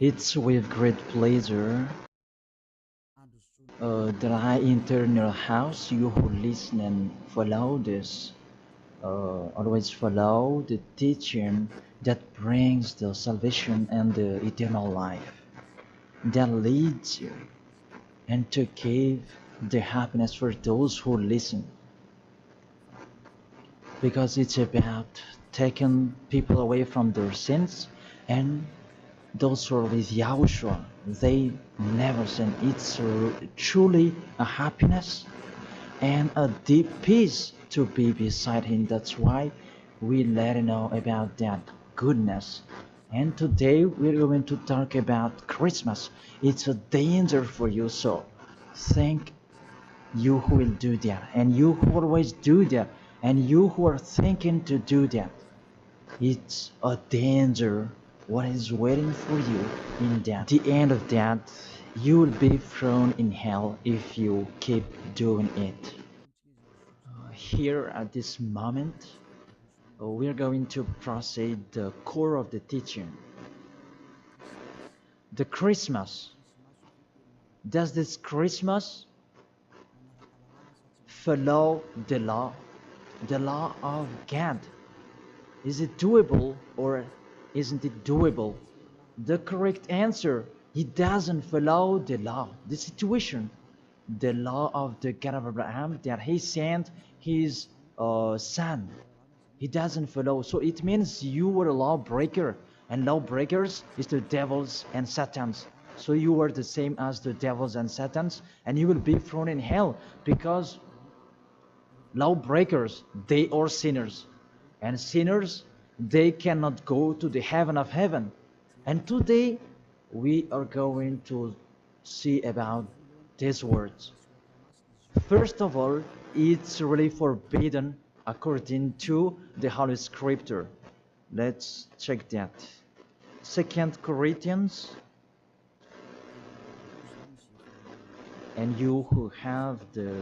It's with great pleasure that I enter your house. You who listen and follow this, always follow the teaching that brings the salvation and the eternal life, that leads you and to give the happiness for those who listen. Because it's about taking people away from their sins, and those who are with Yahushua, they never sin. It's truly a happiness and a deep peace to be beside Him. That's why we let you know about that goodness. And today we're going to talk about Christmas. It's a danger for you, so thank you who will do that, and you who always do that, and you who are thinking to do that. It's a danger what is waiting for you in that. The end of that, you will be thrown in hell if you keep doing it. Here at this moment, we are going to proceed the core of the teaching. The Christmas. Does this Christmas follow the law? The law of God? Is it doable or isn't it doable? The correct answer, he doesn't follow the law, the situation, the law of the God of Abraham that he sent his son. He doesn't follow. So it means you were a lawbreaker, and lawbreakers is the devils and satans. So you are the same as the devils and satans, and you will be thrown in hell because lawbreakers, they are sinners, and sinners, they cannot go to the heaven of heaven. And today we are going to see about these words. First of all, it's really forbidden according to the Holy Scripture. Let's check that. 2 Corinthians, and you who have the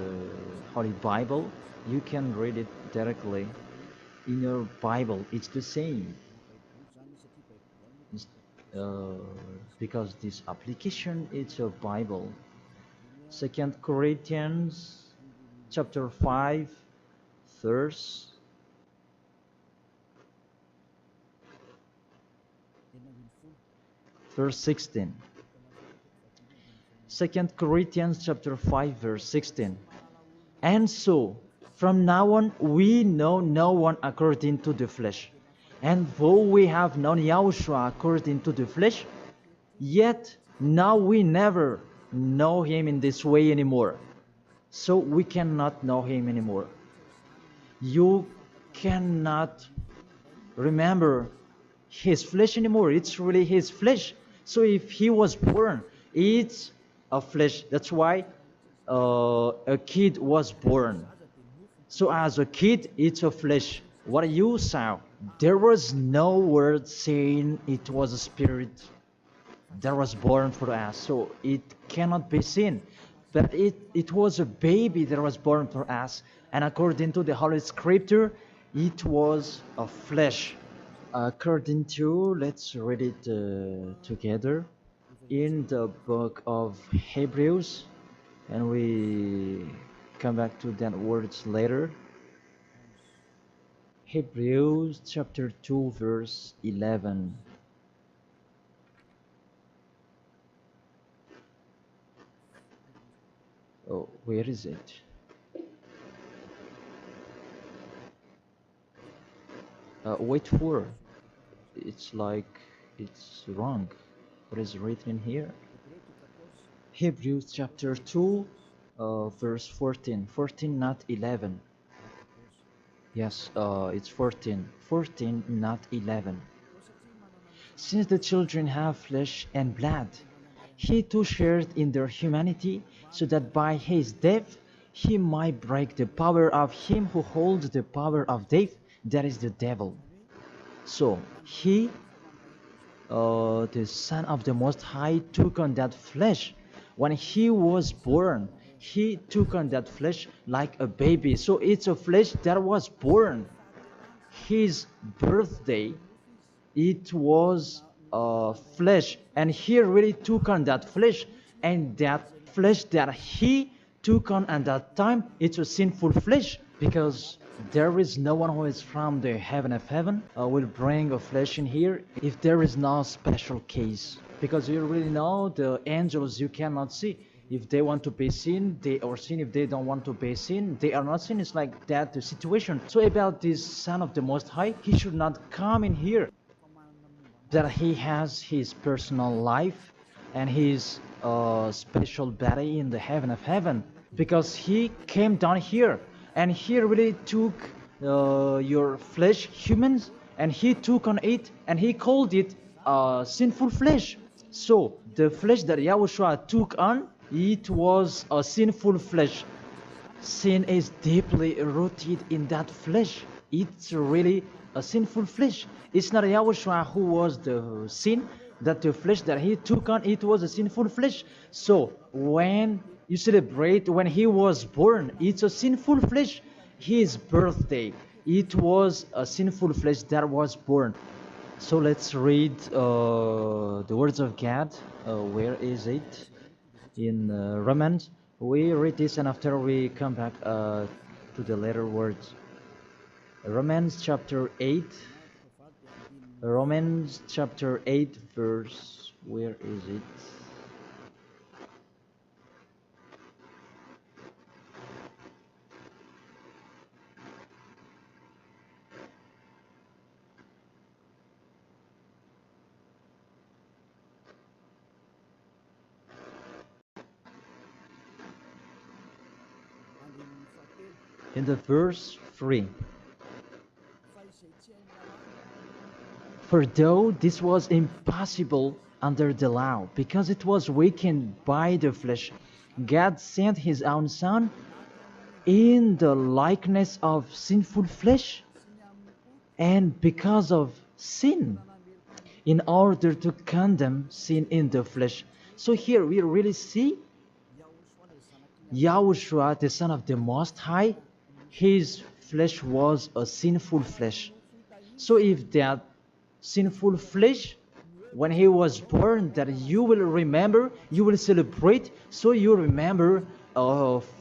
Holy Bible, you can read it directly in your Bible. It's the same. Uh, because this application is a Bible. 2 Corinthians chapter 5 verse 16. 2 Corinthians chapter 5 verse 16. And so, from now on, we know no one according to the flesh. And though we have known Yahushua according to the flesh, yet now we never know him in this way anymore. So we cannot know him anymore. You cannot remember his flesh anymore. It's really his flesh. So if he was born, it's a flesh. That's why a kid was born. So as a kid, it's a flesh. What you saw, there was no word saying it was a spirit that was born for us. So it cannot be seen. But it was a baby that was born for us. And according to the Holy Scripture, it was a flesh. According to, let's read it together in the book of Hebrews, and we come back to that words later. Hebrews chapter 2 verse 11. Oh, where is it? Wait for. It's like it's wrong. What is written here? Hebrews chapter 2 verse 14. 14, not 11. Yes, it's 14. 14, not 11. Since the children have flesh and blood, he too shared in their humanity, so that by his death he might break the power of him who holds the power of death, that is the devil. So he, the Son of the Most High, took on that flesh. When he was born, he took on that flesh like a baby. So it's a flesh that was born. His birthday, it was flesh, and he really took on that flesh, and that flesh that he took on at that time, it's a sinful flesh, because there is no one who is from the heaven of heaven will bring a flesh in here if there is no special case, because you really know the angels you cannot see. If they want to be seen, they are seen. If they don't want to be seen, they are not seen. It's like that the situation. So about this Son of the Most High, he should not come in here, that he has his personal life and his special body in the heaven of heaven, because he came down here and he really took your flesh, humans, and he took on it and he called it sinful flesh. So the flesh that Yahushua took on, it was a sinful flesh. Sin is deeply rooted in that flesh. It's really a sinful flesh. It's not Yahushua who was the sin, that the flesh that he took on, it was a sinful flesh. So when you celebrate when he was born, it's a sinful flesh. His birthday, it was a sinful flesh that was born. So let's read the words of God. Where is it? In Romans. We read this and after we come back to the later words. Romans chapter 8. Romans chapter 8 verse, where is it? In the verse 3. For though this was impossible under the law, because it was weakened by the flesh, God sent his own Son in the likeness of sinful flesh, and because of sin, in order to condemn sin in the flesh. So here we really see Yahushua, the Son of the Most High, his flesh was a sinful flesh. So if that sinful flesh, when he was born, that you will remember, you will celebrate, so you remember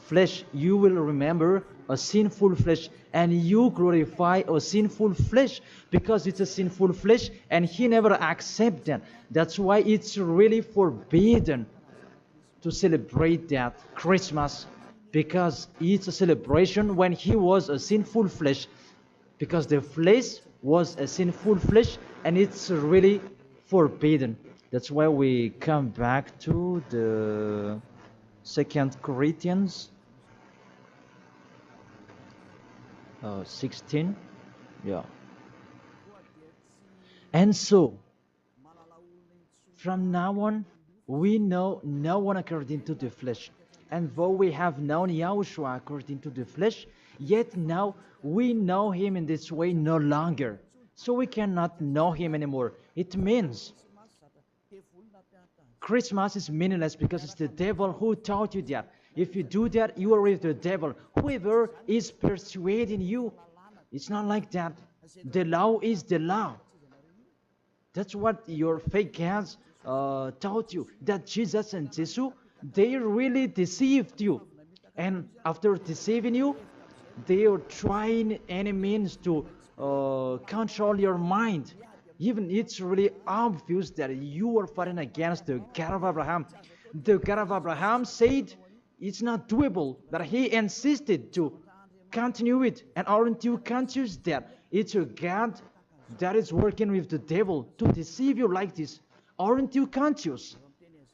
flesh, you will remember a sinful flesh, and you glorify a sinful flesh, because it's a sinful flesh, and he never accepts that. That's why it's really forbidden to celebrate that Christmas, because it's a celebration when he was a sinful flesh, because the flesh was a sinful flesh, and it's really forbidden. That's why we come back to the 2 Corinthians 16. Yeah. And so from now on, we know no one according to the flesh. And though we have known Yahushua according to the flesh, yet now we know him in this way no longer. So we cannot know him anymore. It means Christmas is meaningless because it's the devil who taught you that. If you do that, you are with the devil. Whoever is persuading you, it's not like that. The law is the law. That's what your fake gods taught you, that Jesus and Jesus, they really deceived you. And after deceiving you, they are trying any means to control your mind. Even it's really obvious that you are fighting against the God of Abraham. The God of Abraham said it's not doable, but he insisted to continue it. And aren't you conscious that it's a God that is working with the devil to deceive you like this? Aren't you conscious?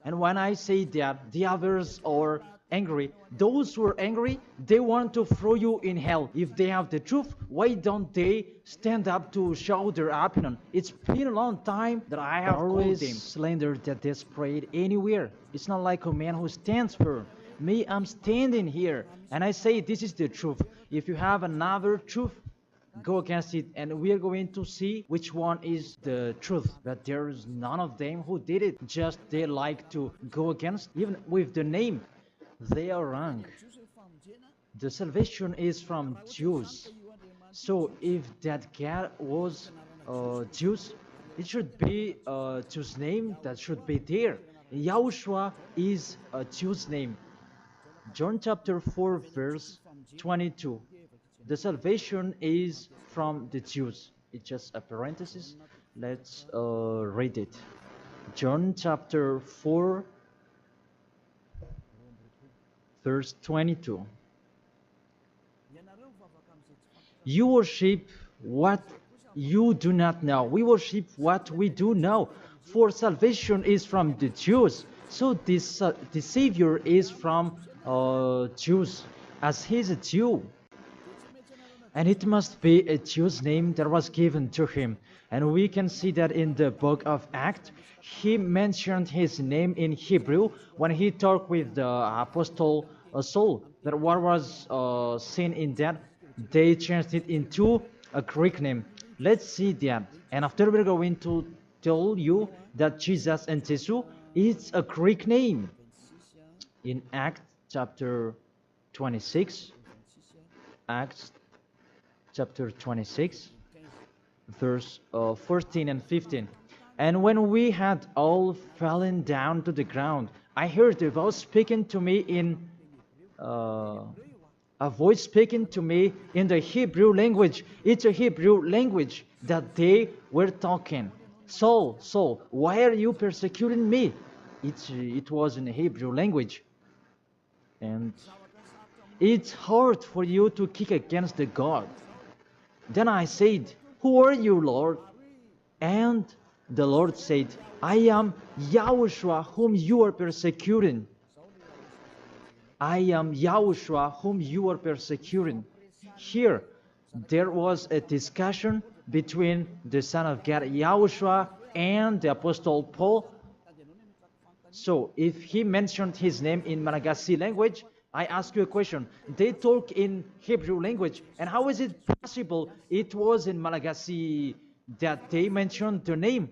And when I say that the others are angry, those who are angry, they want to throw you in hell. If they have the truth, why don't they stand up to show their opinion? It's been a long time that I have always called them slander that they spread anywhere. It's not like a man who stands firm. Me, I'm standing here, and I say this is the truth. If you have another truth, go against it, and we are going to see which one is the truth. But there is none of them who did it. Just they like to go against, even with the name. They are wrong. The salvation is from Jews. So if that God was Jews, It should be a Jew's name that should be there. Yahushua is a Jew's name. John chapter 4 verse 22. The salvation is from the Jews. It's just a parenthesis. Let's read it. John chapter 4 verse 22. You worship what you do not know. We worship what we do know. For salvation is from the Jews. So this the Savior is from Jews, as he's a Jew. And it must be a Jew's name that was given to him. And we can see that in the book of Acts, he mentioned his name in Hebrew when he talked with the apostle Saul. That what was seen in that, they changed it into a Greek name. Let's see that. And after we're going to tell you that Jesus and Jesus is a Greek name. In Acts chapter 26, Acts chapter 26, verse 14 and 15. And when we had all fallen down to the ground, I heard a voice speaking to me in the Hebrew language. It's a Hebrew language that they were talking. Saul, Saul, why are you persecuting me? It was in the Hebrew language. And it's hard for you to kick against the God. Then I said, who are you, Lord? And the Lord said, I am Yahushua whom you are persecuting. I am Yahushua whom you are persecuting. Here, there was a discussion between the Son of God, Yahushua, and the Apostle Paul. So, if he mentioned his name in Malagasy language, I ask you a question. They talk in Hebrew language, and how is it possible it was in Malagasy that they mentioned the name?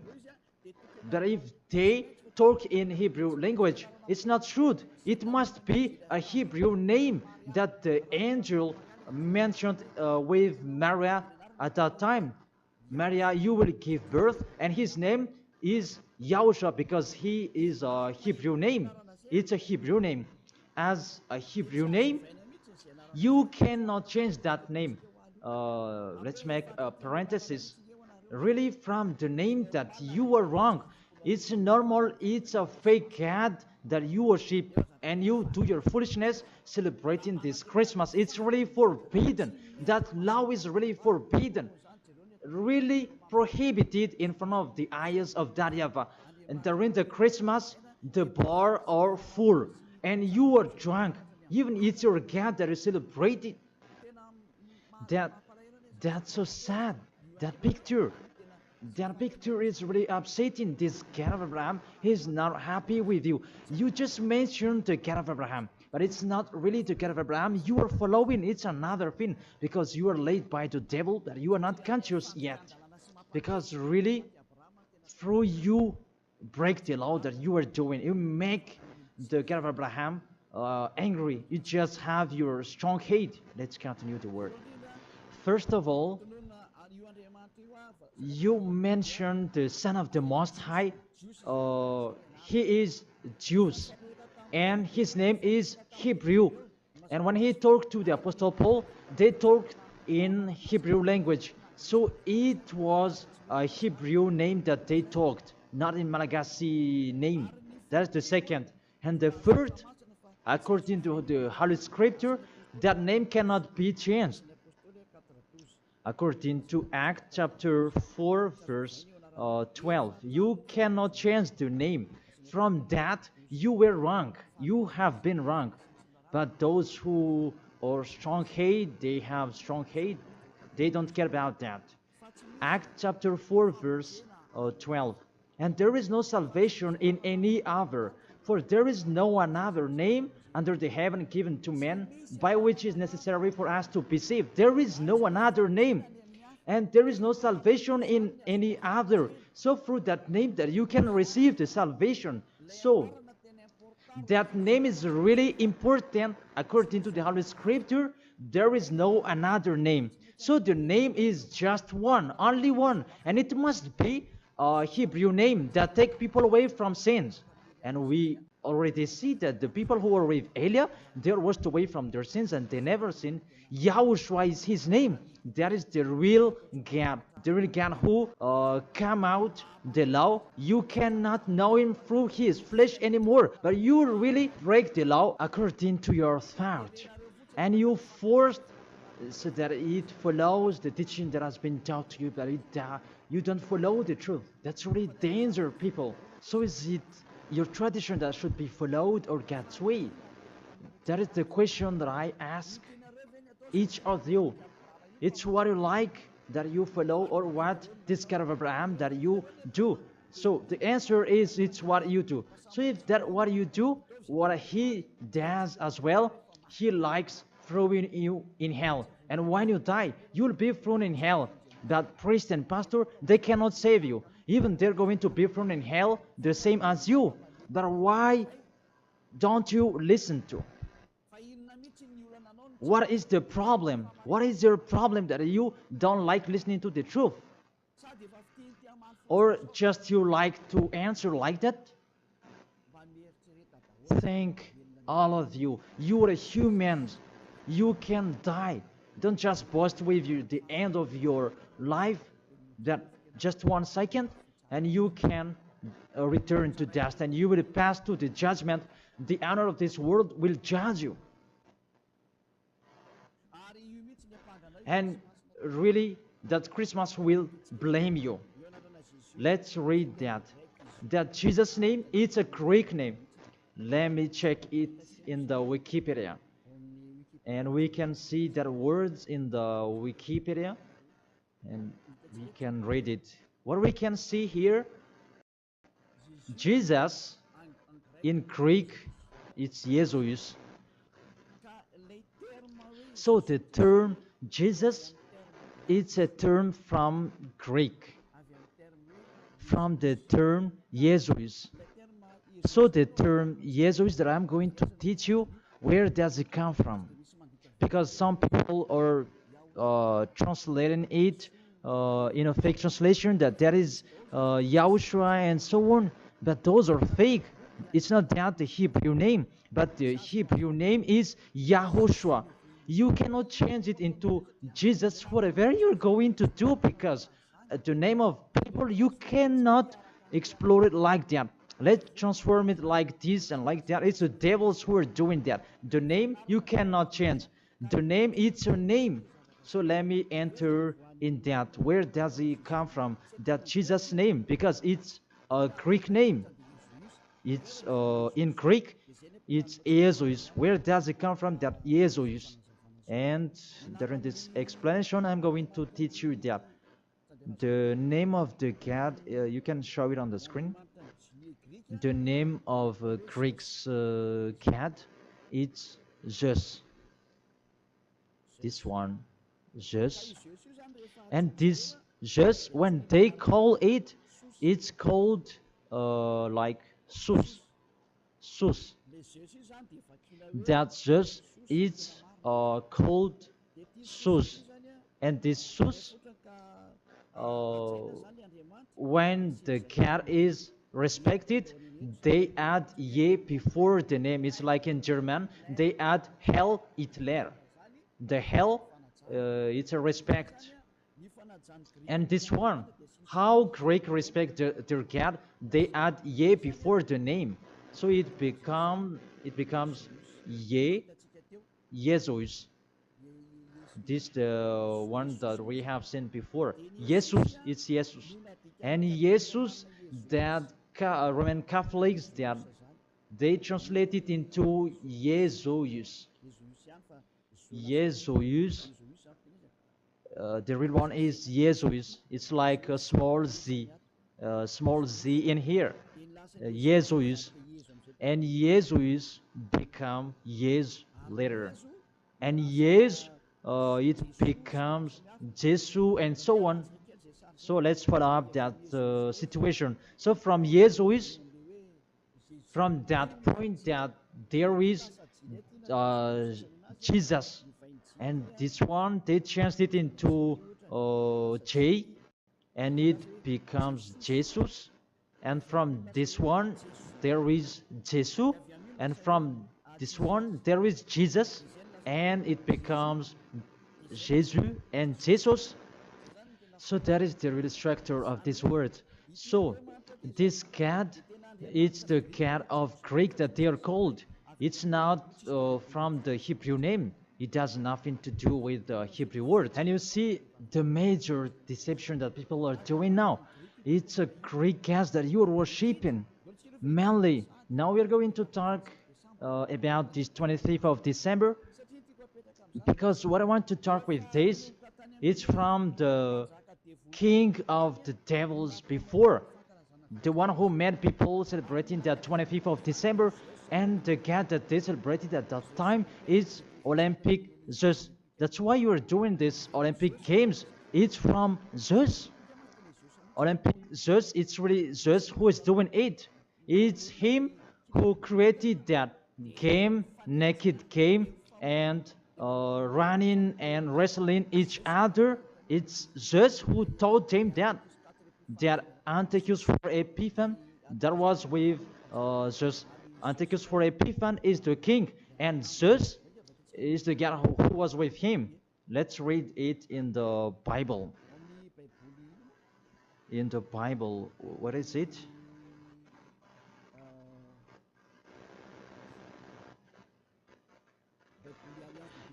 That if they talk in Hebrew language, it's not true. It must be a Hebrew name that the angel mentioned with Maria at that time. Maria, you will give birth, and his name is Yahushua because he is a Hebrew name. It's a Hebrew name. As a Hebrew name, you cannot change that name. Let's make a parenthesis. Really, from the name that you are wrong. It's normal, it's a fake God that you worship and you do your foolishness celebrating this Christmas. It's really forbidden. That law is really forbidden. Really prohibited in front of the eyes of that YAHVAH. And during the Christmas, the bar are full. And you are drunk. Even it's your God that is celebrated. That's so sad. That picture is really upsetting. This God of Abraham, he's not happy with you. You just mentioned the God of Abraham, but it's not really the God of Abraham. You are following, it's another thing, because you are led by the devil that you are not conscious yet. Because really, through you break the law that you are doing, you make the God of Abraham angry. You just have your strong hate. Let's continue the word. First of all, you mentioned the Son of the Most High. He is Jews, and his name is Hebrew. And when he talked to the Apostle Paul, they talked in Hebrew language. So it was a Hebrew name that they talked, not in Malagasy name. That's the second. And the third, according to the Holy Scripture, that name cannot be changed. According to Acts chapter 4, verse 12, you cannot change the name. From that, you were wrong. You have been wrong. But those who are strong hate, they have strong hate. They don't care about that. Acts chapter 4, verse 12. And there is no salvation in any other, for there is no another name under the heaven given to men by which is necessary for us to be saved. There is no another name, and there is no salvation in any other. So through that name that you can receive the salvation. So that name is really important according to the Holy Scripture. There is no another name. So the name is just one, only one, and it must be Hebrew name that take people away from sins. And we already see that the people who were with Elia, they were washed away from their sins and they never sinned. Yahushua is his name. That is the real God. The real God who come out the law. You cannot know him through his flesh anymore. But you really break the law according to your thought. And you forced so that it follows the teaching that has been taught to you, but you don't follow the truth. That's really danger, people. So is it your tradition that should be followed or God's way? That is the question that I ask each of you. It's what you like that you follow or what this God of Abraham that you do. So the answer is it's what you do. So if that what you do, what he does as well, he likes throwing you in hell. And when you die, you'll be thrown in hell. That priest and pastor, they cannot save you. Even they're going to be thrown in hell the same as you. But why don't you listen to? What is the problem? What is your problem that you don't like listening to the truth? Or just you like to answer like that? Think all of you. You are humans. You can die. Don't just boast with you the end of your life, that just 1 second, and you can return to dust, and you will pass to the judgment. The honor of this world will judge you. And really, that Christmas will blame you. Let's read that. That Jesus' name, it's a Greek name. Let me check it in the Wikipedia. And we can see that words in the Wikipedia. And we can read it. What we can see here, Jesus, in Greek, it's Jesus. So the term Jesus, it's a term from Greek, from the term Jesus. So the term Jesus that I'm going to teach you, where does it come from? Because some people are translating it in a fake translation that is Yahushua and so on, but those are fake. It's not that the Hebrew name, but the Hebrew name is YAHOSHUA. You cannot change it into Jesus, whatever you're going to do, because the name of people, you cannot explore it like that. Let's transform it like this and like that. It's the devils who are doing that. The name, you cannot change. The name, it's your name. So let me enter in that. Where does it come from? That Jesus name, because it's a Greek name. It's in Greek, it's Jesus. Where does it come from? That Jesus. And during this explanation, I'm going to teach you that the name of the God, you can show it on the screen. The name of Greek's cat, it's Zeus. This one, Zeus. And this Zeus, when they call it, it's called like Sus. Sus. That Zeus, it's called Sus. And this Sus, when the cat is respected, they add ye before the name. It's like in German, they add Hell Hitler. The hell, it's a respect. And this one, how Greek respect their God, they add ye before the name. So it becomes ye, Jesus. This the one that we have seen before. Jesus, it's Jesus. And Jesus, that Roman Catholics, that they translate it into Jesus. Jesus. The real one is Jesus. It's like a small z in here. Jesus. And Jesus become Yes later. And Yes, it becomes Jesu and so on. So let's follow up that situation. So from Jesus, from that point that there is Jesus, and this one they changed it into J, and it becomes Jesus. And from this one, there is Jesus. And from this one, there is Jesus. And it becomes Jesus and Jesus. So that is the real structure of this word. So this cat, it's the cat of Greek that they are called. It's not from the Hebrew name. It has nothing to do with the Hebrew word. And you see the major deception that people are doing now. It's a Greek cat that you are worshiping. Mainly, now we are going to talk about this 25th of December, because what I want to talk with this, it's from the king of the devils before, the one who made people celebrating the 25th of December, and the god that they celebrated at that time is Olympic Zeus. That's why you are doing this Olympic Games. It's from Zeus. Olympic Zeus, it's really Zeus who is doing it. It's him who created that game, naked game, and running and wrestling each other. It's Zeus who taught them that. That Antiochus for Epiphan, that was with Zeus. Antiochus for Epiphan is the king, and Zeus is the god who was with him. Let's read it in the Bible. In the Bible, what is it?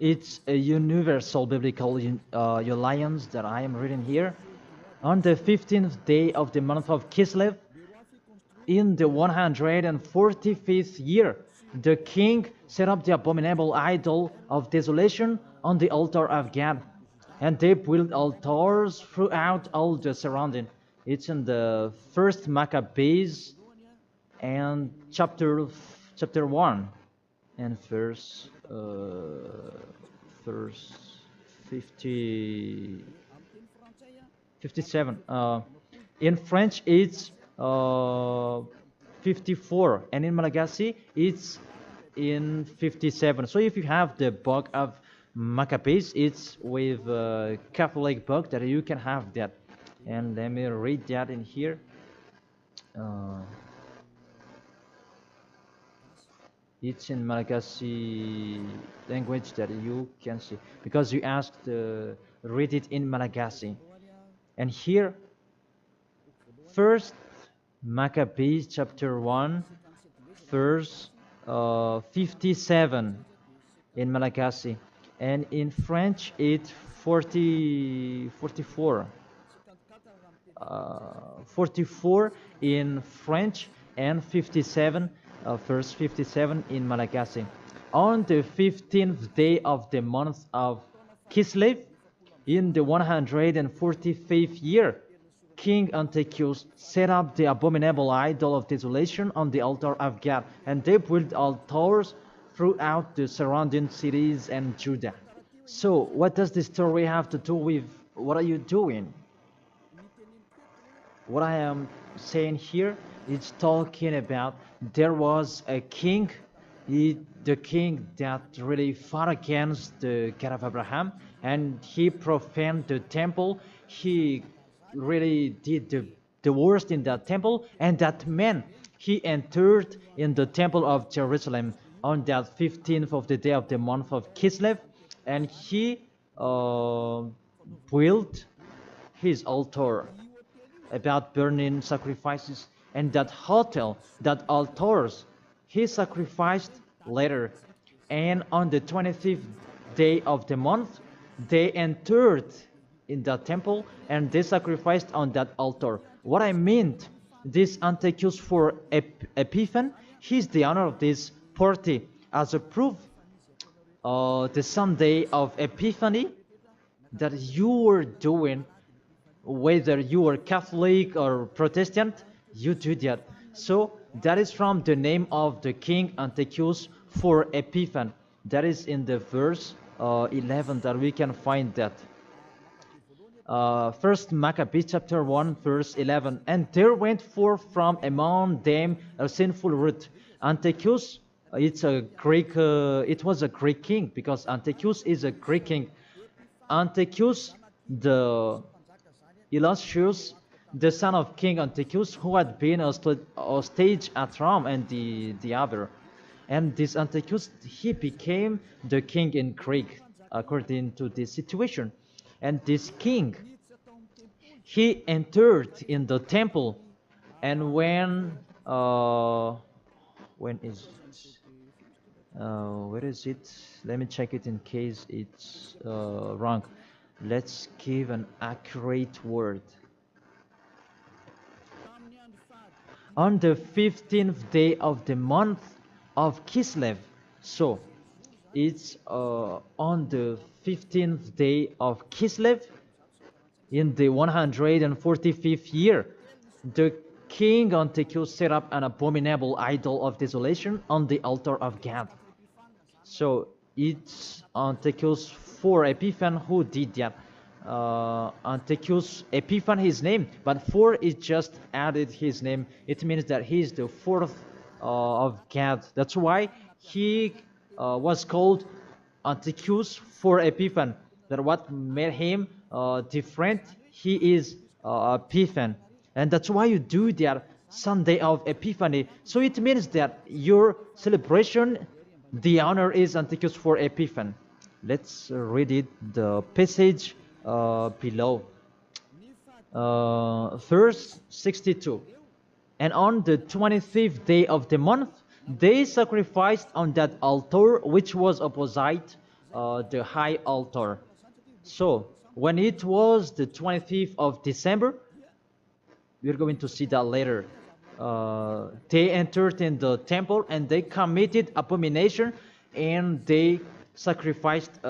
It's a universal biblical alliance that I am reading here. On the 15th day of the month of Kislev, in the 145th year, the king set up the abominable idol of desolation on the altar of God, and they built altars throughout all the surrounding. It's in the first Maccabees and chapter 1 and verse 57. In French, it's 54, and in Malagasy, it's in 57. So if you have the book of Maccabees, it's with a Catholic book that you can have that. And let me read that in here. It's in Malagasy language that you can see, because you asked read it in Malagasy. And here, first Maccabees chapter 1, verse 57 in Malagasy, and in French it's 44 in French, and 57 verse 57 in Malagasy. On the 15th day of the month of Kislev, in the 145th year, King Antiochus set up the abominable idol of desolation on the altar of God, and they built altars throughout the surrounding cities and Judah. So, what does this story have to do with what are you doing? What I am saying here is talking about there was a king, the king that really fought against the God of Abraham, and he profaned the temple. He really did the worst in that temple, and that man, he entered in the temple of Jerusalem on that 15th of the day of the month of Kislev, and he built his altar about burning sacrifices, and that hotel, that altars, he sacrificed later. And on the 25th day of the month, they entered in that temple and they sacrificed on that altar. What I meant, this Antiochus for Epiphan, he's the owner of this party. As a proof, the Sunday of Epiphany that you were doing, whether you are Catholic or Protestant, you do that. So that is from the name of the king Antiochus for Epiphan. That is in the verse 11 that we can find that. First Maccabees chapter 1 verse 11. And there went forth from among them a sinful root. Antiochus, it's a Greek. It was a Greek king, because Antiochus is a Greek king. Antiochus, the illustrious, the son of King Antiochus, who had been a stage at Rome and the other. And this Antiochus, he became the king in Greek, according to this situation. And this king, he entered in the temple, and when is where is it? Let me check it in case it's wrong. Let's give an accurate word. On the 15th day of the month of Kislev. So it's on the 15th day of Kislev in the 145th year. The king Antiochus set up an abominable idol of desolation on the altar of God. So it's Antiochus for Epiphan who did that. Antiochus Epiphan his name, but for it just added his name. It means that he is the fourth of God. That's why he was called Antiochus for Epiphan. That what made him different. He is Epiphan, and that's why you do that Sunday of Epiphany. So it means that your celebration, the honor is Antiochus for Epiphan. Let's read it, the passage below. Verse 62. And on the 25th day of the month, they sacrificed on that altar which was opposite the high altar. So when it was the 25th of December, we're going to see that later. They entered in the temple and they committed abomination, and they sacrificed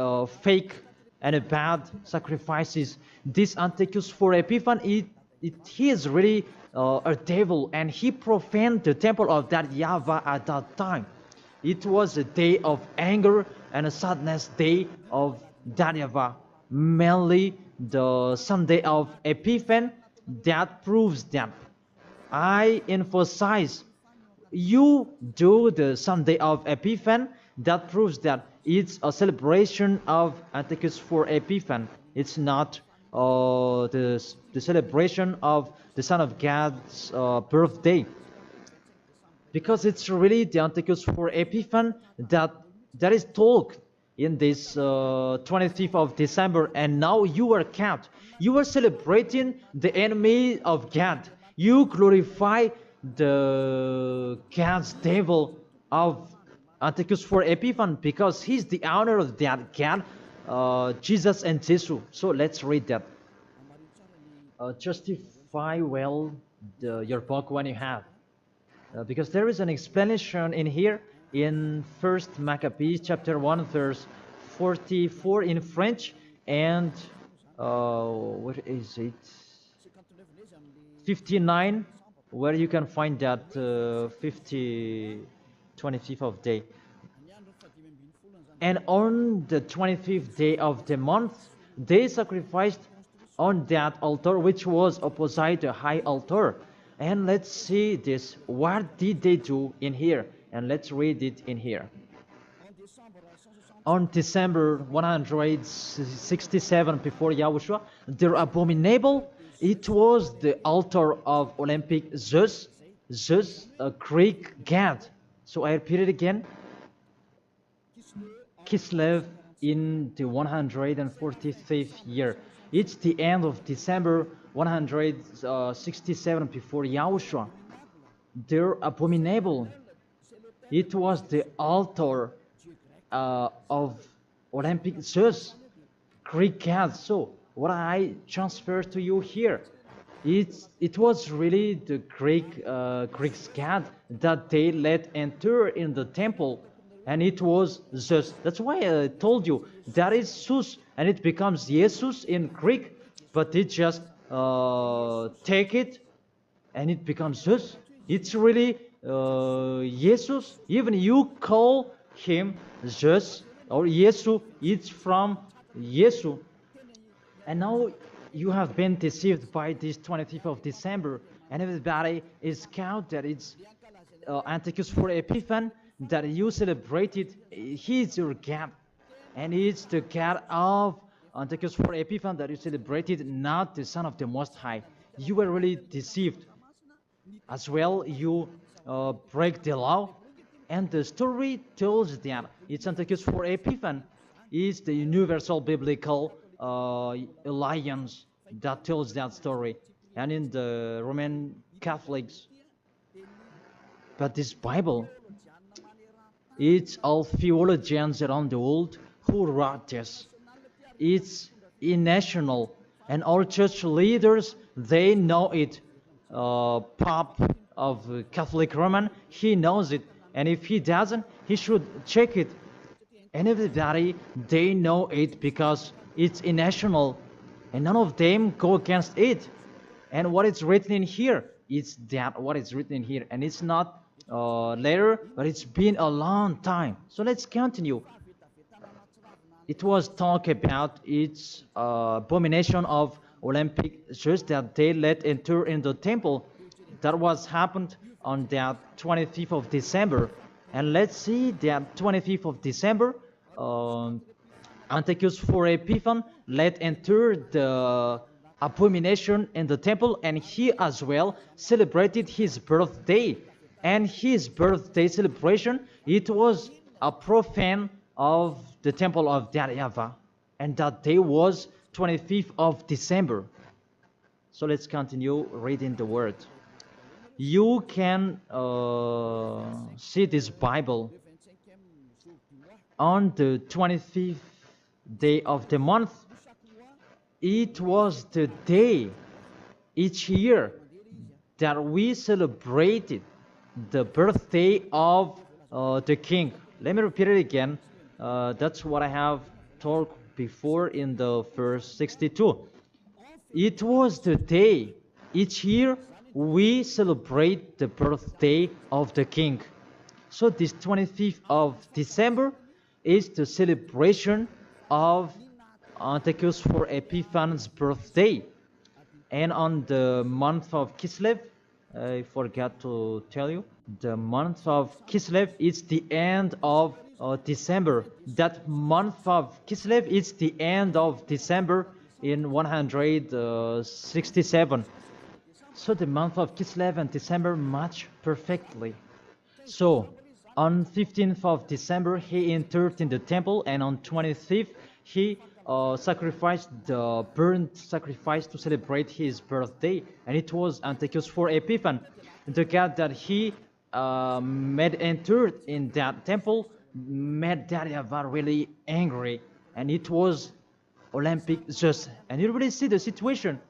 fake and bad sacrifices. This Antiochus for Epiphan, he is really a devil, and he profaned the temple of that YAHVAH at that time. It was a day of anger and a sadness day of that YAHVAH. Mainly the Sunday of Epiphan that proves that. I emphasize, you do the Sunday of Epiphan, that proves that it's a celebration of Antiochus for Epiphan. It's not the celebration of the Son of God's birthday. Because it's really the Antiochus for Epiphan that is told in this 25th of December, and now you are kept. You are celebrating the enemy of God. You glorify the God's devil of Antiochus for Epiphan, because he's the honor of that God, Jesus and Jesus. So let's read that. Justify well your book when you have. Because there is an explanation in here in 1st Maccabees chapter 1 verse 44 in French, and what is it, 59, where you can find that 25th of day. And on the 25th day of the month, they sacrificed on that altar which was opposite the high altar. And let's see this. What did they do in here? And let's read it in here. On December 167 before Yahushua, their abominable, it was the altar of Olympic Zeus, a Greek god. So I repeat it again. Kislev in the 145th year. It's the end of December 167 before Yahushua. They're abominable. It was the altar of Olympic Zeus, Greek god. So what I transfer to you here, it was really the Greek god that they let enter in the temple, and it was Zeus. That's why I told you that is Zeus, and it becomes Jesus in Greek, but it just take it and it becomes Zeus. It's really Jesus. Even you call him Zeus or Yesu, it's from Yesu. And now you have been deceived by this 25th of December, and everybody is count that it's Antiochus for Epiphan, that you celebrated. He is your God, and it's the God of Antiochus for Epiphan that you celebrated not the Son of the Most High. You were really deceived. As well, you break the law. And the story tells that it's Antiochus for Epiphan is the universal biblical alliance that tells that story. And in the Roman Catholics, but this Bible, it's all theologians around the world who wrote this. It's national, and all church leaders, they know it. Pope of Catholic Roman, he knows it, and if he doesn't, he should check it. And everybody, they know it because it's national, and none of them go against it. And what is written in here, it's that what is written in here, and it's not later, but it's been a long time. So let's continue. It was talk about its abomination of Olympic church that they let enter in the temple. That was happened on that 25th of December. And let's see that 25th of December, Antiochus for Epiphan let enter the abomination in the temple, and he as well celebrated his birthday. And his birthday celebration, it was a profane of the temple of YAHVAH, and that day was 25th of December. So let's continue reading the word. You can see this Bible on the 25th day of the month. It was the day each year that we celebrated the birthday of the king. Let me repeat it again. That's what I have told before in the verse 62. It was the day each year we celebrate the birthday of the king. So this 25th of December is the celebration of Antiochus for Epiphan's birthday. And on the month of Kislev, I forgot to tell you, the month of Kislev is the end of December. That month of Kislev is the end of December in 167. So the month of Kislev and December match perfectly. So on 15th of December he entered in the temple, and on 25th he sacrificed the burnt sacrifice to celebrate his birthday, and it was Antiochus for Epiphan. The God that he made entered in that temple made YAHVAH really angry, and it was Olympic just. And you really see the situation.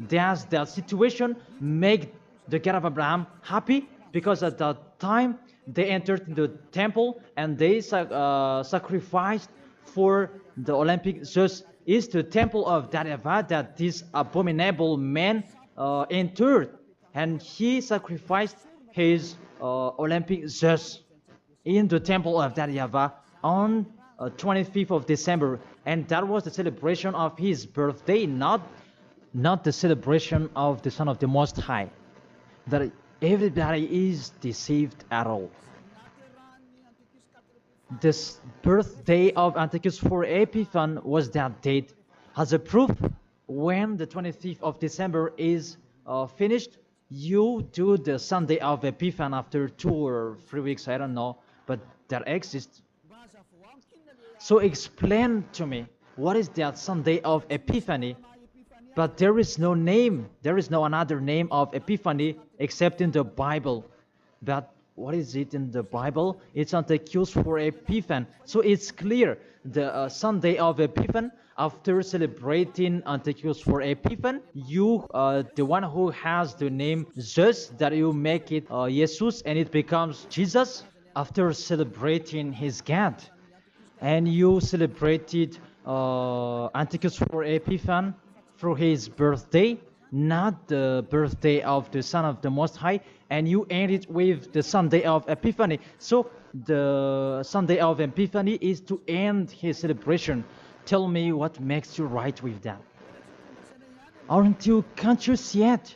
Does that situation make the God of Abraham happy? Because at that time they entered in the temple and they sacrificed for the Olympic just is the temple of YAHVAH that this abominable man entered, and he sacrificed his Olympic just in the temple of YAHVAH on 25th of December, and that was the celebration of his birthday, not the celebration of the Son of the Most High. That everybody is deceived at all. This birthday of Antiochus for Epiphan was that date. As a proof, when the 25th of December is finished, you do the Sunday of Epiphan after 2 or 3 weeks, I don't know, but that exists. So explain to me, what is that Sunday of Epiphany? But there is no name, there is no another name of Epiphany except in the Bible. But what is it in the Bible? It's Antiochus for Epiphan. So it's clear, the Sunday of Epiphan, after celebrating Antiochus for Epiphan, you, the one who has the name Jesus, that you make it Jesus, and it becomes Jesus, after celebrating his God. And you celebrated Antiochus for Epiphan through his birthday, not the birthday of the Son of the Most High, and you end it with the Sunday of Epiphany. So the Sunday of Epiphany is to end his celebration. Tell me what makes you right with that. Aren't you conscious yet?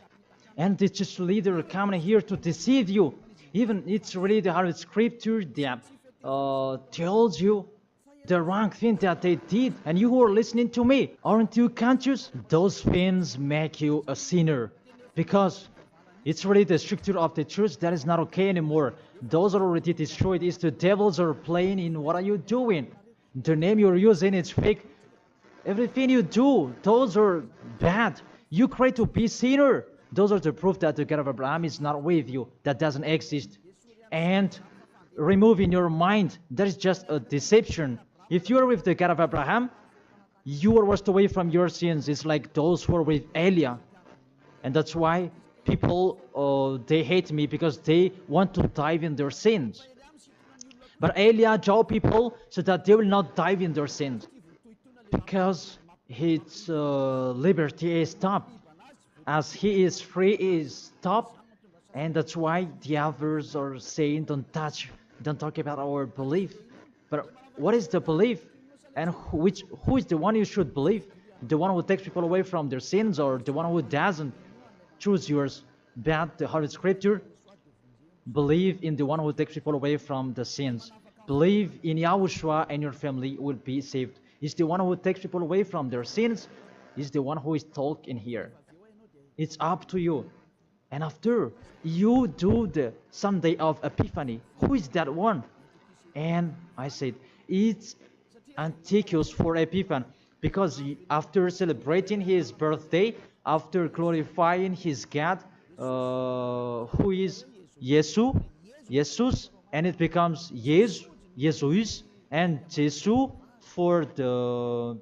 And the church leader coming here to deceive you. Even it's really the Holy Scripture that tells you the wrong thing that they did, and you who are listening to me, aren't you conscious? Those things make you a sinner, because it's really the structure of the church that is not okay anymore. Those are already destroyed. It's the devils are playing in. What are you doing? The name you're using is fake. Everything you do, those are bad. You try to be sinner. Those are the proof that the God of Abraham is not with you. That doesn't exist. And remove in your mind, that is just a deception. If you are with the God of Abraham, you are washed away from your sins. It's like those who are with Eliah. And that's why people, they hate me, because they want to dive in their sins. But Eliah told people so that they will not dive in their sins, because his liberty is stopped. As he is free, he is stopped. And that's why the others are saying, don't talk about our belief. But what is the belief? And who is the one you should believe? The one who takes people away from their sins, or the one who doesn't? Choose yours. But the Holy Scripture, believe in the one who takes people away from the sins. Believe in YAHOSHUA, and your family will be saved. It's the one who takes people away from their sins. Is the one who is talking here. It's up to you. And after you do the Sunday of Epiphany, who is that one? And I said, it's Antiochus for Epiphany, because after celebrating his birthday, after glorifying his God, who is Jesus, and it becomes Jesus, and Jesus for the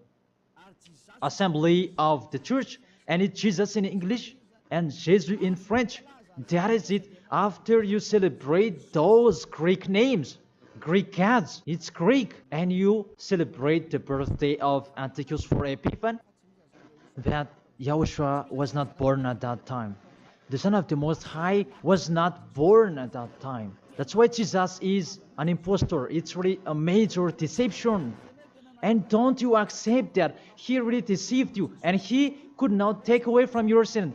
assembly of the church, and it's Jesus in English and Jesus in French. That is it. After you celebrate those Greek names, Greek gods, it's Greek, and you celebrate the birthday of Antiochus for Epiphany, that YAHOSHUA was not born at that time. The Son of the Most High was not born at that time. That's why Jesus is an impostor. It's really a major deception. And don't you accept that he really deceived you, and he could not take away from your sin,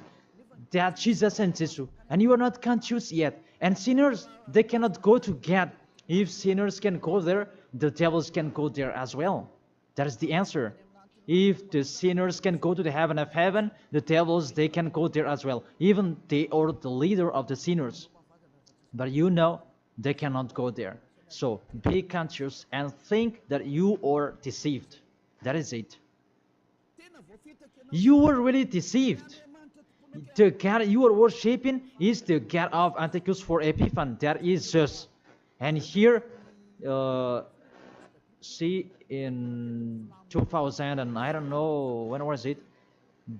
that Jesus and Jesus, and you are not conscious yet. And sinners, they cannot go to God. If sinners can go there, the devils can go there as well. That is the answer. If the sinners can go to the heaven of heaven, the devils, they can go there as well. Even they are the leader of the sinners. But you know, they cannot go there. So be conscious and think that you are deceived. That is it. You were really deceived. The God you are worshipping is the God of Antiochus for Epiphany. That is Zeus. And here, see, in 2000, and I don't know, when was it?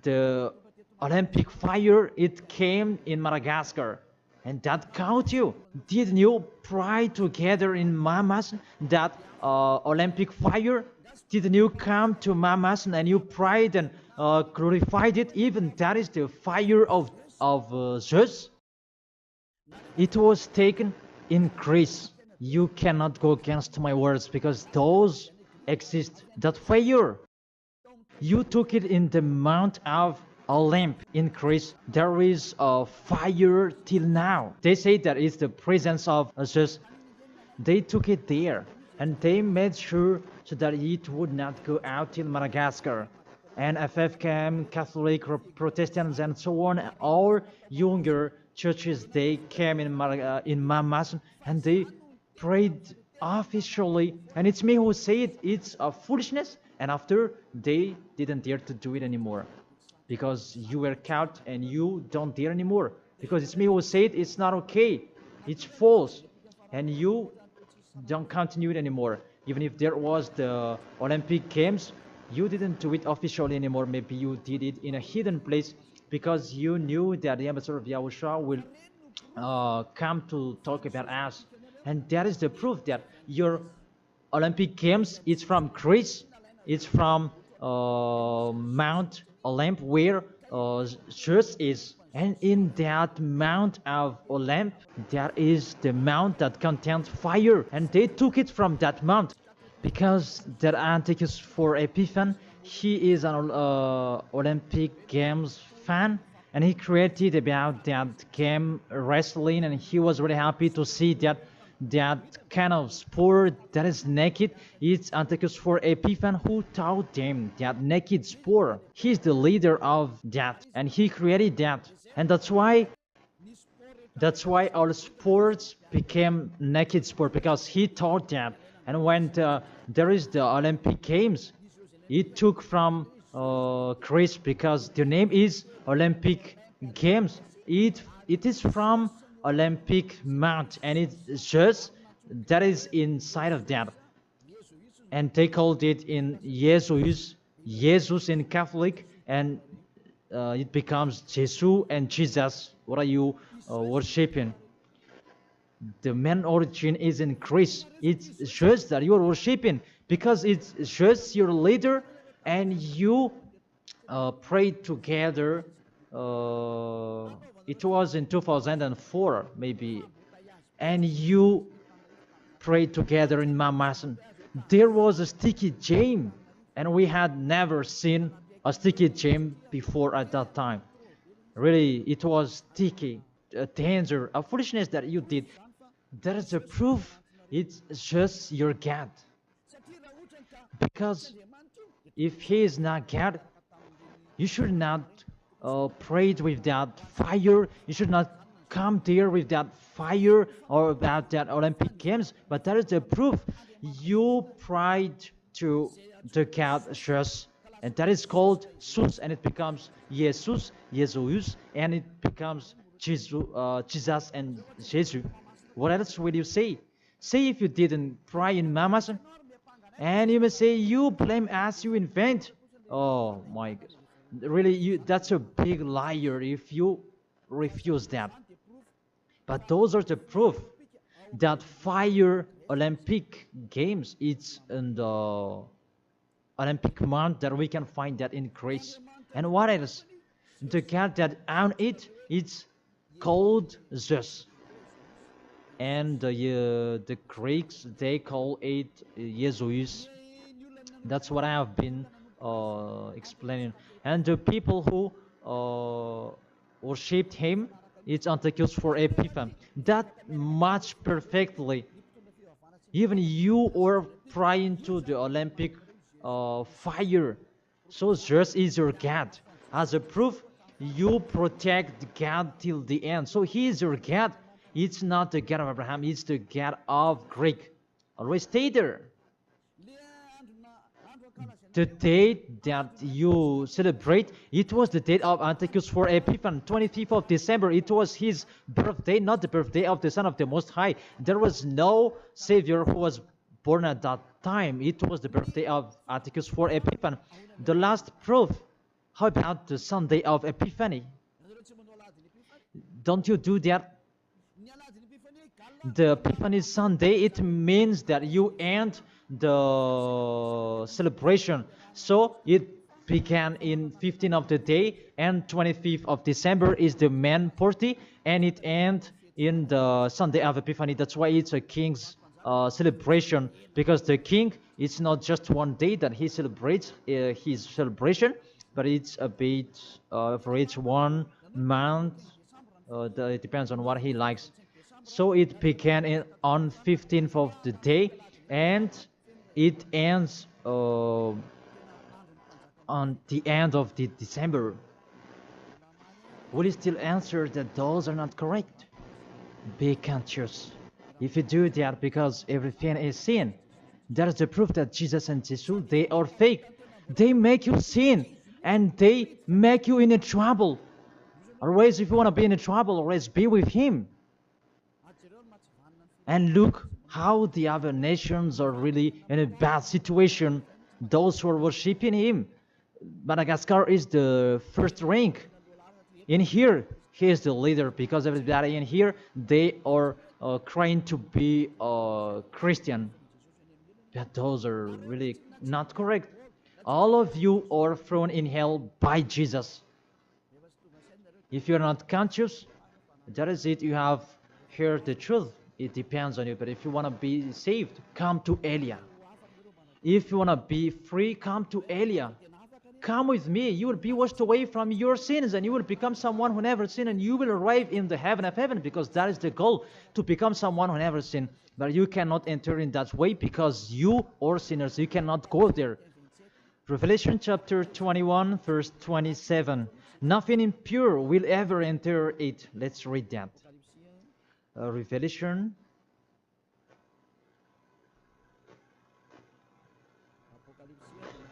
The Olympic fire, it came in Madagascar. And that caught you. Didn't you pray together in Mamas that Olympic fire? Didn't you come to Mamas and you prayed and glorified it? Even that is the fire of Zeus. It was taken in Greece. You cannot go against my words, because those exist. That fire, you took it in the Mount of Olymp in Greece. There is a fire till now. They say that it's the presence of Zeus. They took it there, and they made sure so that it would not go out till Madagascar. And FFKM, Catholic, Protestants, and so on, all younger churches, they came in Mamas, and they prayed officially. And it's me who say it, it's a foolishness. And after, they didn't dare to do it anymore, because you were caught and you don't dare anymore. Because it's me who say it, it's not okay, it's false, and you don't continue it anymore. Even if there was the Olympic Games, you didn't do it officially anymore. Maybe you did it in a hidden place, because you knew that the ambassador of YAHOSHUA will come to talk about us. And that is the proof that your Olympic Games, it's from Greece, it's from Mount Olymp, where Zeus is. And in that Mount of Olymp, there is the mount that contains fire. And they took it from that mount, because that Antiochus for Epiphany, he is an Olympic Games fan, and he created about that game wrestling, and he was really happy to see that that kind of sport that is naked. It's Antiochus for Epiphan who taught them that naked sport. He's the leader of that, and he created that, and that's why all sports became naked sport, because he taught that. And when there is the Olympic Games, it took from Greece, because the name is Olympic Games. It is from Olympic Mount, and it's just that is inside of that, and they called it in Jesus in Catholic, and it becomes Jesus and Jesus. What are you worshiping? The main origin is in Greece. It's just that you are worshiping, because it's just your leader, and you pray together. It was in 2004 maybe, and you pray together in Mamasan. There was a sticky gem, and we had never seen a sticky gem before at that time. Really, it was sticky, a danger, a foolishness that you did. That is a proof. It's just your God. Because if he is not God, you should not pray with that fire. You should not come there with that fire or about that Olympic Games. But that is the proof. You prayed to the God just, and that is called Jesus, and it becomes Jesus, and it becomes Jesus and Jesus. What else will you say? Say if you didn't pray in Mamas, and you may say you blame as you invent. Oh my God. Really, that's a big liar if you refuse that. But those are the proof that fire Olympic Games, it's in the Olympic month, that we can find that in Greece. And what else? The God that owned it, it's called Zeus. And the Greeks, they call it Jesus. That's what I have been explaining. And the people who worshipped him, it's Antiochus for Epiphan. That match perfectly. Even you are praying to the Olympic fire. So Zeus is your God. As a proof, you protect God till the end. So he is your God. It's not the God of Abraham, it's the God of Greek. Always stay there. The date that you celebrate, it was the date of Antiochus for Epiphan, 25th of December. It was his birthday, not the birthday of the Son of the Most High. There was no Savior who was born at that time. It was the birthday of Antiochus for Epiphan. The last proof, how about the Sunday of Epiphany? Don't you do that? The Epiphany Sunday, it means that you end the celebration. So it began in 15th of the day, and 25th of December is the main party, and it ends in the Sunday of Epiphany. That's why it's a king's celebration, because the king, it's not just one day that he celebrates his celebration, but it's a bit for each 1 month. It depends on what he likes. So it began on 15th of the day, and it ends on the end of the December. Will you still answer that those are not correct? Be conscious. If you do that, because everything is sin, that is the proof that Jesus and Jesus, they are fake. They make you sin, and they make you in a trouble. Always, if you want to be in a trouble, always be with him. And look how the other nations are really in a bad situation. Those who are worshiping him. Madagascar is the first rank. In here, he is the leader, because everybody in here, they are trying to be Christian. But those are really not correct. All of you are thrown in hell by Jesus. If you're not conscious, that is it. You have heard the truth. It depends on you. But if you want to be saved, come to Elia. If you want to be free, come to Elia. Come with me. You will be washed away from your sins and you will become someone who never sinned, and you will arrive in the heaven of heaven, because that is the goal, to become someone who never sinned. But you cannot enter in that way because you are sinners. You cannot go there. Revelation chapter 21, verse 27. Nothing impure will ever enter it. Let's read that. Revelation.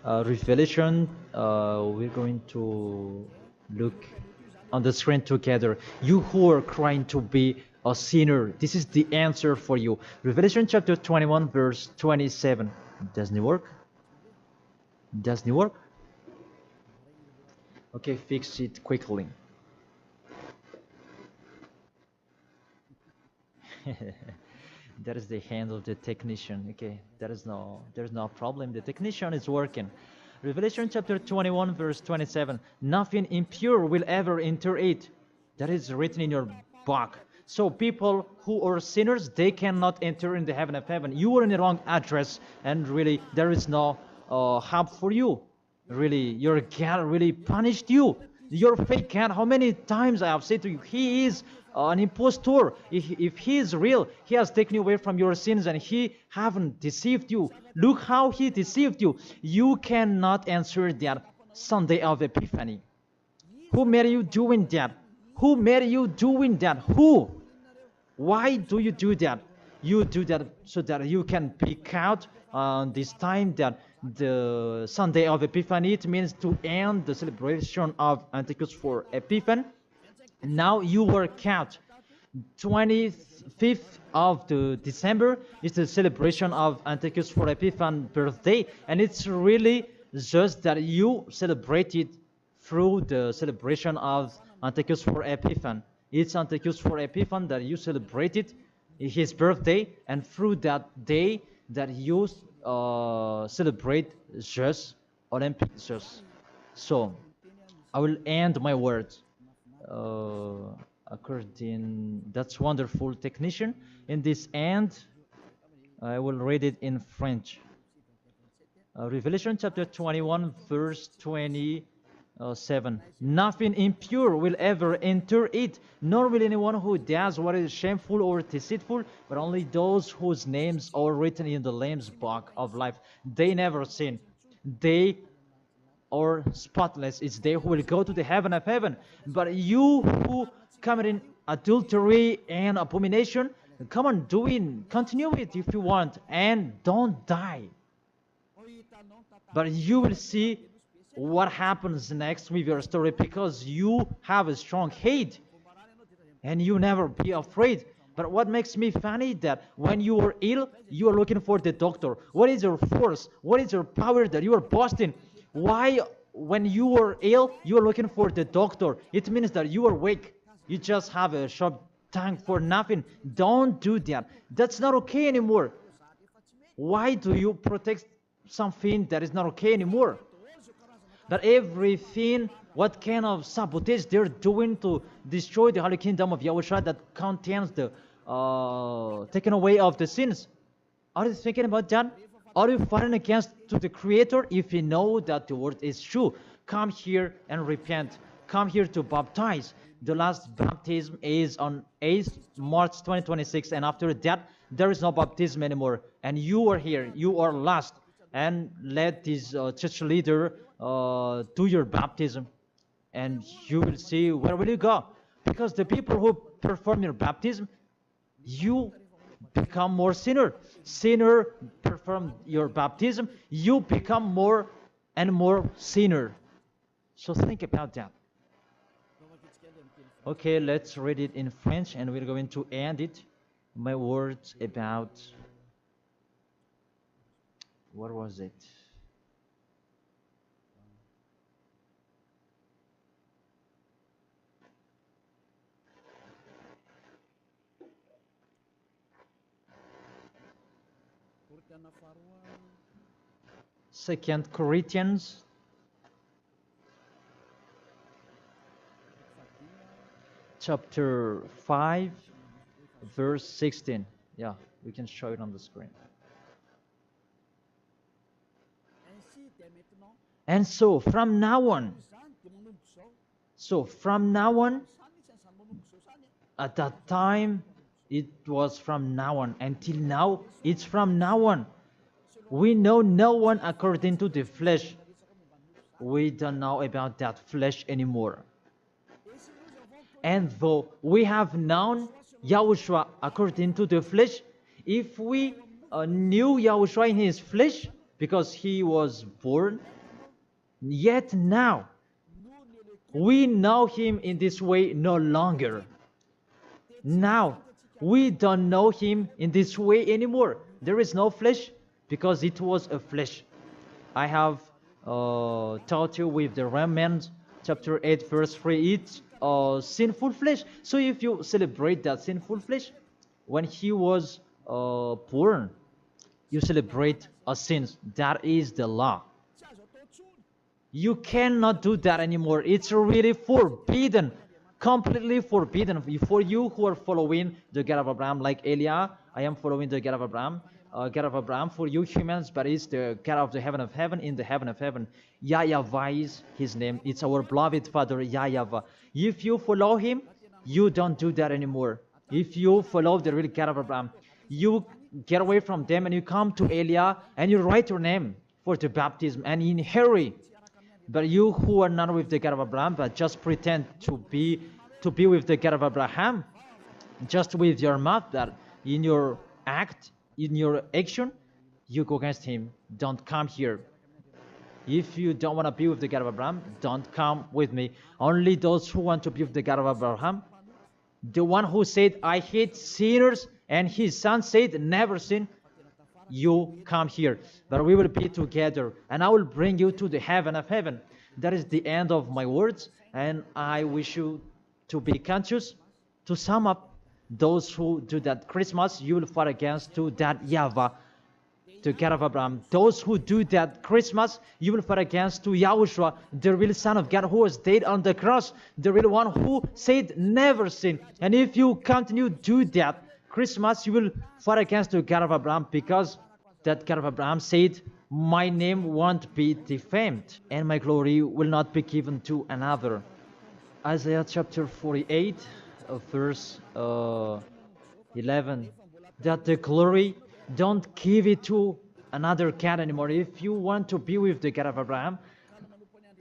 We're going to look on the screen together. You who are crying to be a sinner, this is the answer for you. Revelation chapter 21, verse 27. Doesn't it work? Doesn't it work? Okay, fix it quickly. That is the hand of the technician. Okay, there's no problem. The technician is working. Revelation chapter 21, verse 27. Nothing impure will ever enter it. That is written in your book. So people who are sinners, they cannot enter in the heaven of heaven. You are in the wrong address, and really there is no help for you. Really, your God really punished you. Your fake God, how many times I have said to you, he is an impostor. If he is real, he has taken you away from your sins and he haven't deceived you. Look how he deceived you. You cannot answer that Sunday of Epiphany. Who made you doing that? Who made you doing that? Who? Why do you do that? You do that so that you can pick out on this time that the Sunday of Epiphany, it means to end the celebration of Antichus for Epiphan. Now you work out. 25th of the December is the celebration of Antichus for Epiphan birthday, and it's really just that you celebrate it through the celebration of Antichus for Epiphan. It's Antichus for Epiphan that you celebrate it, his birthday, and through that day that you celebrate Zeus, Olympic Zeus. So I will end my words according. That's wonderful, technician. In this end, I will read it in French. Revelation chapter 21, verse 27. Nothing impure will ever enter it, nor will anyone who does what is shameful or deceitful, but only those whose names are written in the Lamb's book of life. They never sin. They are spotless. It's they who will go to the heaven of heaven. But you who commit adultery and abomination, come on, continue it if you want, and don't die. But you will see what happens next with your story, because you have a strong hate and you never be afraid. But what makes me funny that when you are ill, you are looking for the doctor. What is your force? What is your power that you are boasting? Why, when you are ill, you are looking for the doctor? It means that you are weak. You just have a sharp tongue for nothing. Don't do that. That's not okay anymore. Why do you protect something that is not okay anymore? That everything, what kind of sabotage they're doing to destroy the holy kingdom of Yahushua that contains the taking away of the sins. Are you thinking about that? Are you fighting against to the Creator? If you know that the word is true, come here and repent. Come here to baptize. The last baptism is on 8th March 2026, and after that, there is no baptism anymore. And you are here. You are lost. And let this church leader do your baptism, and you will see where will you go. Because the people who perform your baptism, you become more sinner. Sinner perform your baptism, you become more and more sinner. So think about that. Okay, let's read it in French, and we're going to end it. My words about, what was it? Second Corinthians chapter 5 verse 16. Yeah, we can show it on the screen. And so from now on, at that time, it was from now on. Until now, it's from now on. We know no one according to the flesh. We don't know about that flesh anymore. And though we have known Yahushua according to the flesh, if we knew Yahushua in his flesh, because he was born, yet now we know him in this way no longer. Now we don't know him in this way anymore. There is no flesh because it was a flesh. I have taught you with the Romans chapter 8 verse 3, it's sinful flesh. So if you celebrate that sinful flesh, when he was born, you celebrate a sin. That is the law. You cannot do that anymore. It's really forbidden, completely forbidden. For you who are following the God of Abraham, like Elia, I am following the God of Abraham. God of Abraham, for you humans, but it's the God of the heaven of heaven, in the heaven of heaven. YAHVAH is his name. It's our beloved Father, YAHVAH. If you follow him, you don't do that anymore. If you follow the real God of Abraham, you get away from them and you come to Elia and you write your name for the baptism and in hurry. But you who are not with the God of Abraham, but just pretend to be with the God of Abraham, just with your mouth, that in your act, in your action, you go against him. Don't come here. If you don't want to be with the God of Abraham, don't come with me. Only those who want to be with the God of Abraham, the one who said, I hate sinners, and his son said, never sin, you come here. But we will be together, and I will bring you to the heaven of heaven. That is the end of my words, and I wish you to be conscious. To sum up, those who do that Christmas, you will fight against to that YAHVAH, to God of Abraham. Those who do that Christmas, you will fight against to YAHOSHUA, the real Son of God who was dead on the cross, the real one who said never sin. And if you continue to do that Christmas, you will fight against the God of Abraham, because that God of Abraham said, my name won't be defamed and my glory will not be given to another. Isaiah chapter 48 verse 11, that the glory, don't give it to another God anymore. If you want to be with the God of Abraham,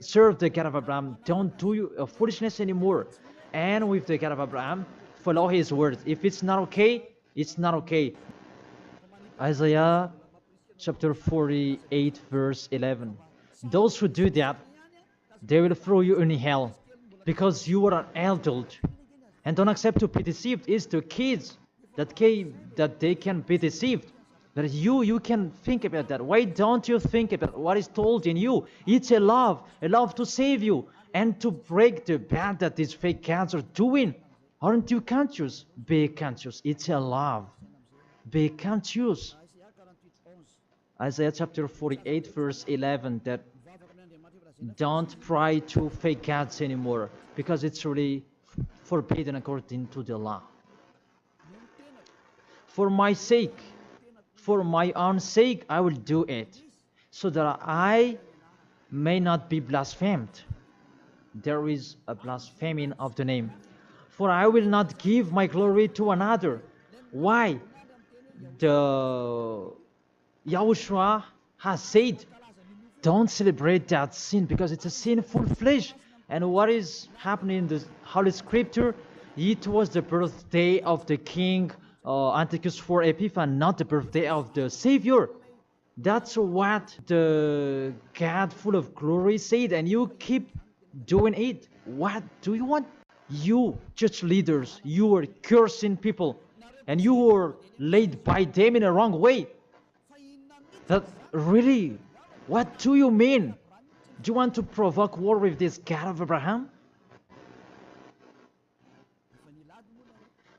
serve the God of Abraham, don't do foolishness anymore. And with the God of Abraham, follow his words. If it's not okay, it's not okay. Isaiah chapter 48 verse 11, those who do that, they will throw you in hell, because you are an adult. And don't accept to be deceived. It's the kids that they can be deceived. But you can think about that. Why don't you think about what is told in you? It's a love to save you and to break the bad that these fake gods are doing. Aren't you conscious? Be conscious. It's a love. Be conscious. Isaiah chapter 48 verse 11, that don't pray to fake gods anymore, because it's really forbidden according to the law. For my sake, for my own sake, I will do it, so that I may not be blasphemed. There is a blaspheming of the name. For I will not give my glory to another. Why? The YAHOSHUA has said, don't celebrate that sin, because it's a sinful flesh. And what is happening in the Holy Scripture? It was the birthday of the king Antiochus IV Epiphanes, not the birthday of the Savior. That's what the God full of glory said, and you keep doing it. What do you want? You church leaders, you are cursing people, and you are led by them in a wrong way. That really, what do you mean? Do you want to provoke war with this God of Abraham?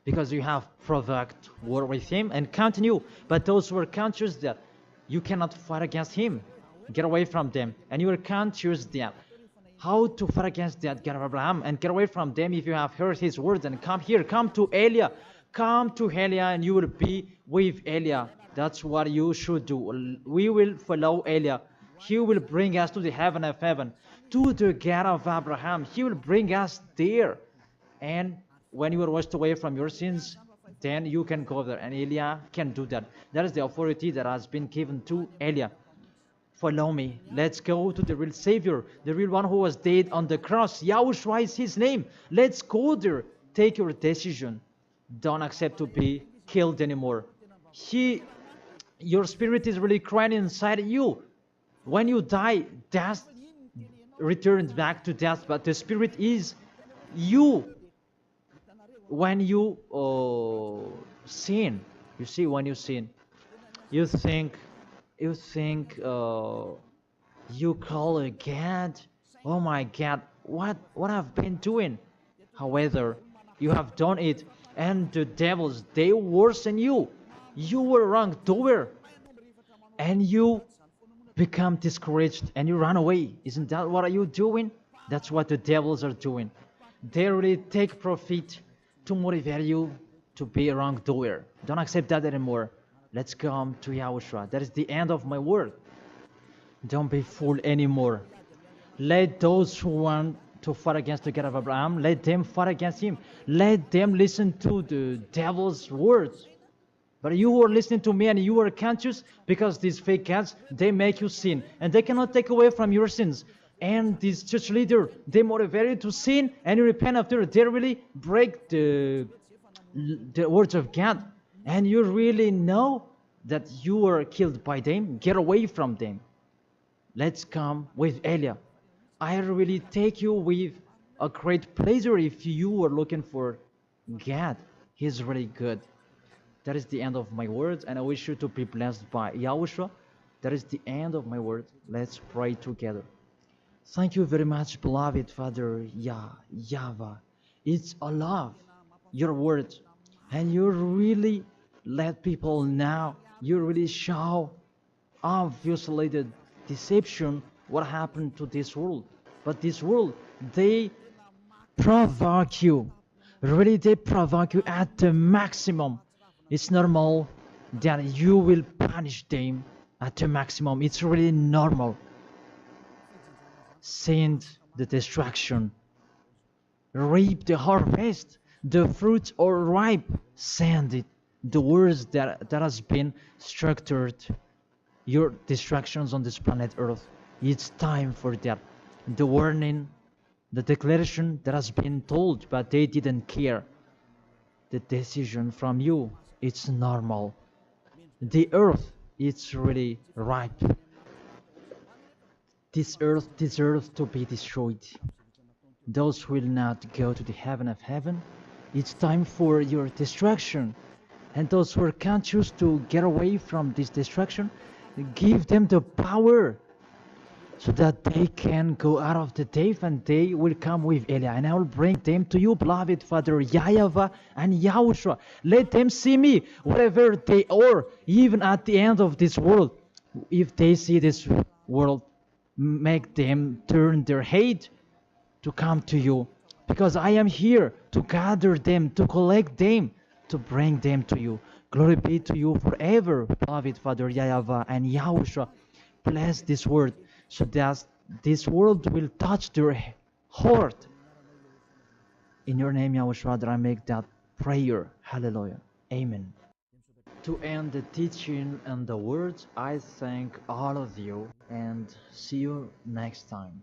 Because you have provoked war with him and continue. But those who are conscious that you cannot fight against him, get away from them. And you are conscious that how to fight against that God of Abraham and get away from them. If you have heard his words, and come here, come to Elia. Come to Elia and you will be with Elia. That's what you should do. We will follow Elia. He will bring us to the heaven of heaven, to the God of Abraham. He will bring us there. And when you are washed away from your sins, then you can go there. And Elijah can do that. That is the authority that has been given to Elijah. Follow me. Let's go to the real Savior, the real one who was dead on the cross. Yahushua is his name. Let's go there. Take your decision. Don't accept to be killed anymore. Your spirit is really crying inside you. When you die, death returns back to death, but the spirit is you. When you sin, you see, when you sin, you think you call a God, oh my God, what I've been doing. However, you have done it, and the devils, they worsen you. You were wrongdoer, and you become discouraged and you run away. Isn't that what are you doing? That's what the devils are doing. They really take profit to motivate you to be a wrongdoer. Don't accept that anymore. Let's come to Yahushua. That is the end of my word. Don't be fooled anymore. Let those who want to fight against the God of Abraham, let them fight against him. Let them listen to the devil's words. But you who are listening to me and you are conscious, because these fake gods, they make you sin. And they cannot take away from your sins. And this church leader, they motivate you to sin and you repent after. They really break the words of God. And you really know that you were killed by them. Get away from them. Let's come with Elia. I really take you with a great pleasure if you are looking for God. He's really good. That is the end of my words, and I wish you to be blessed by Yahushua. That is the end of my words. Let's pray together. Thank you very much, beloved Father YAHVAH. It's a love, your words, and you really let people know. You really show obviously the deception what happened to this world. But this world, they provoke you. Really, they provoke you at the maximum. It's normal that you will punish them at the maximum. It's really normal. Send the destruction. Reap the harvest. The fruits are ripe. Send it. The words that has been structured. Your distractions on this planet Earth. It's time for that. The warning, the declaration that has been told, but they didn't care. The decision from you, it's normal. The earth, it's really ripe. This earth deserves to be destroyed. Those who will not go to the heaven of heaven, it's time for your destruction. And those who are conscious to get away from this destruction, give them the power so that they can go out of the cave and they will come with Elia. And I will bring them to you, beloved Father YAHVAH and Yahushua. Let them see me wherever they are, even at the end of this world. If they see this world, make them turn their head to come to you. Because I am here to gather them, to collect them, to bring them to you. Glory be to you forever, beloved Father YAHVAH and Yahushua. Bless this word, so that this world will touch their heart. In your name, Yahushua, that I make that prayer. Hallelujah. Amen. To end the teaching and the words, I thank all of you and see you next time.